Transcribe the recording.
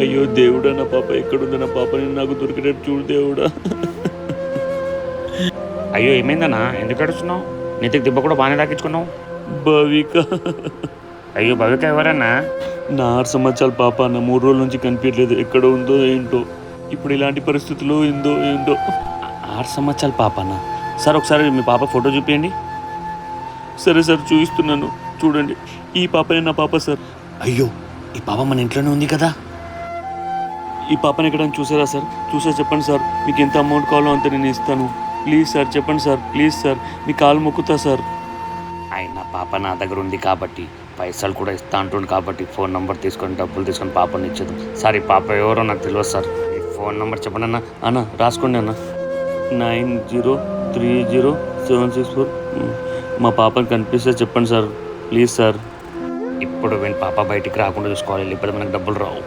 అయ్యో దేవుడా, నా పాప ఎక్కడుంది? నా పాపని నాకు దొరికేటట్టు చూడు దేవుడా. అయ్యో ఏమైందన్నా, ఎందుకు ఏడుస్తున్నావు? నీతికి దెబ్బ కూడా బాగానే తాకించుకున్నావు. భవిక. అయ్యో భవిక ఎవరన్నా? నా 6 సంవత్సరాల పాప అన్న 3 రోజుల నుంచి కనిపించలేదు. ఎక్కడ ఉందో ఏంటో, ఇప్పుడు ఇలాంటి పరిస్థితుల్లో ఏందో ఏంటో. 6 సంవత్సరాల పాప అన్న? సార్ ఒకసారి మీ పాప ఫోటో చూపించండి. సరే సార్, చూపిస్తున్నాను చూడండి. ఈ పాపనే నా పాప సార్. అయ్యో, ఈ పాప మన ఇంట్లోనే ఉంది కదా. ఈ పాపని ఎక్కడైనా చూసారా సార్? చూసా చెప్పండి సార్. మీకు ఎంత అమౌంట్ కావాలో అంత నేను ఇస్తాను. ప్లీజ్ సార్ చెప్పండి సార్, ప్లీజ్ సార్, మీ కాలు మొక్కుతా సార్. ఆయన పాప నా దగ్గర ఉంది కాబట్టి, పైసలు కూడా ఇస్తా అంటుండు కాబట్టి ఫోన్ నెంబర్ తీసుకొని డబ్బులు తీసుకొని పాపని ఇచ్చేద్దాం. సార్ ఈ పాప ఎవరో నాకు తెలియదు సార్. ఈ ఫోన్ నెంబర్ చెప్పండి అన్న. అన్న రాసుకోండి అన్న. 903076 మా పాపని కనిపిస్తే చెప్పండి సార్, ప్లీజ్ సార్. ఇప్పుడు వీని పాప బయటికి రాకుండా చూసుకోవాలి, లేకపోతే మనకు డబ్బులు రావు.